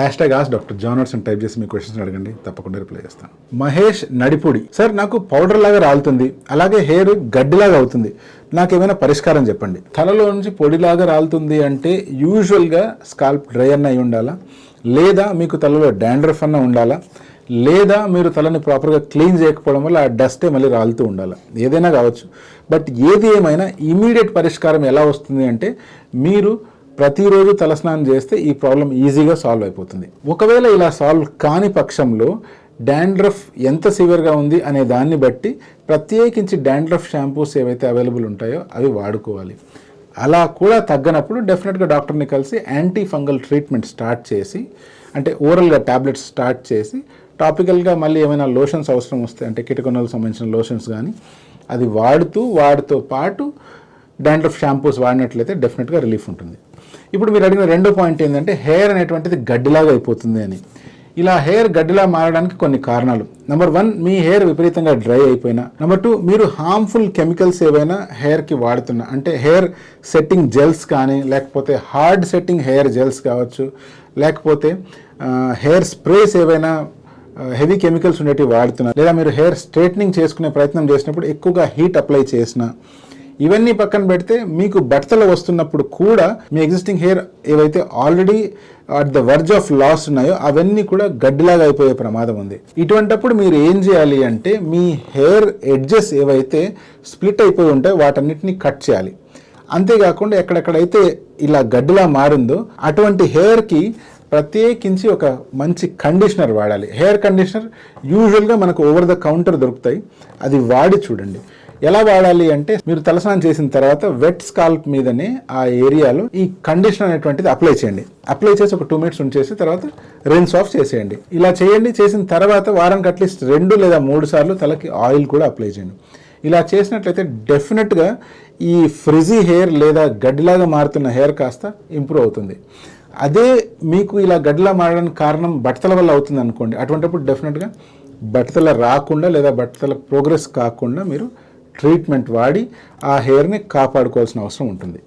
#Ask Dr. John అని type చేసి మీ questions అడగండి, తప్పకుండా రిప్లై చేస్తాను. మహేష్ నడిపూడి, సార్ నాకు పౌడర్ లాగా రాలుతుంది, అలాగే హెయిర్ గడ్డిలాగా అవుతుంది, నాకేమైనా పరిష్కారం చెప్పండి. తలలో నుంచి పొడిలాగా రాలుతుంది అంటే యూజువల్గా స్కాల్ప్ డ్రై అన్న అయి ఉండాలా, లేదా మీకు తలలో డాండ్రఫ్ అన్న ఉండాలా, లేదా మీరు తలని ప్రాపర్గా క్లీన్ చేయకపోవడం వల్ల ఆ డస్టే మళ్ళీ రాలుతూ ఉండాలి. ఏదైనా కావచ్చు. బట్ ఏది ఏమైనా ఇమీడియట్ పరిష్కారం ఎలా వస్తుంది అంటే మీరు ప్రతిరోజు తలస్నానం చేస్తే ఈ ప్రాబ్లం ఈజీగా సాల్వ్ అయిపోతుంది. ఒకవేళ ఇలా సాల్వ్ కాని పక్షంలో డాండ్రఫ్ ఎంత సివియర్గా ఉంది అనే దాన్ని బట్టి ప్రత్యేకించి డాండ్రఫ్ షాంపూస్ ఏవైతే అవైలబుల్ ఉంటాయో అవి వాడుకోవాలి. అలా కూడా తగ్గనప్పుడు డెఫినెట్గా డాక్టర్ని కలిసి యాంటీ ఫంగల్ ట్రీట్మెంట్ స్టార్ట్ చేసి, అంటే ఓరల్గా ట్యాబ్లెట్స్ స్టార్ట్ చేసి, టాపికల్గా మళ్ళీ ఏమైనా లోషన్స్ అవసరం వస్తే అంటే కిటకొనలకు సంబంధించిన లోషన్స్ కానీ అది వాడుతూ పాటు డాండ్రఫ్ షాంపూస్ వాడినట్లయితే డెఫినెట్గా రిలీఫ్ ఉంటుంది. ఇప్పుడు మీరు అడిగిన రెండో పాయింట్ ఏంటంటే హెయిర్ అనేటువంటిది గడ్డిలాగా అయిపోతుంది అని. ఇలా హెయిర్ గడ్డిలా మారడానికి కొన్ని కారణాలు. నెంబర్ 1, మీ హెయిర్ విపరీతంగా డ్రై అయిపోయినా. నెంబర్ 2, మీరు హార్మ్ఫుల్ కెమికల్స్ ఏవైనా హెయిర్కి వాడుతున్నా, అంటే హెయిర్ సెట్టింగ్ జెల్స్ కానీ, లేకపోతే హార్డ్ సెట్టింగ్ హెయిర్ జెల్స్ కావచ్చు, లేకపోతే హెయిర్ స్ప్రేస్ ఏవైనా హెవీ కెమికల్స్ ఉండేటివి వాడుతున్నా, లేదా మీరు హెయిర్ స్ట్రైట్నింగ్ చేసుకునే ప్రయత్నం చేసినప్పుడు ఎక్కువగా హీట్ అప్లై చేసినా, ఇవన్నీ పక్కన పెడితే మీకు బట్టలు వస్తున్నప్పుడు కూడా మీ ఎగ్జిస్టింగ్ హెయిర్ ఏవైతే already at the verge of loss ఉన్నాయో అవన్నీ కూడా గడ్డిలాగా అయిపోయే ప్రమాదం ఉంది. ఇటువంటప్పుడు మీరు ఏం చేయాలి అంటే మీ హెయిర్ ఎడ్జెస్ ఏవైతే స్ప్లిట్ అయిపోయి ఉంటాయో వాటన్నిటిని కట్ చేయాలి. అంతేకాకుండా ఎక్కడెక్కడైతే ఇలా గడ్డిలా మారిందో అటువంటి హెయిర్కి ప్రత్యేకించి ఒక మంచి కండిషనర్ వాడాలి. హెయిర్ కండిషనర్ యూజువల్గా మనకు ఓవర్ ద కౌంటర్ దొరుకుతాయి, అది వాడి చూడండి. ఎలా వాడాలి అంటే మీరు తలస్నానం చేసిన తర్వాత వెట్ స్కాల్ప్ మీదనే ఆ ఏరియాలో ఈ కండిషనర్ అనేటువంటిది అప్లై చేయండి. అప్లై చేసి ఒక 2 minutes ఉంచేసి తర్వాత రిన్స్ ఆఫ్ చేసేయండి. ఇలా చేయండి. చేసిన తర్వాత వారానికి అట్లీస్ట్ 2 లేదా 3 సార్లు తలకి ఆయిల్ కూడా అప్లై చేయండి. ఇలా చేసినట్లయితే డెఫినెట్గా ఈ ఫ్రిజీ హెయిర్ లేదా గడ్డిలాగా మారుతున్న హెయిర్ కాస్త ఇంప్రూవ్ అవుతుంది. అదే మీకు ఇలా గడ్డిలా మారడానికి కారణం బట్టల వల్ల అవుతుంది అనుకోండి, అటువంటిప్పుడు డెఫినెట్గా బట్టల రాకుండా లేదా బట్టల ప్రోగ్రెస్ కాకుండా మీరు ట్రీట్మెంట్ వాడి ఆ హెయిర్ని కాపాడుకోవాల్సిన అవసరం ఉంటుంది.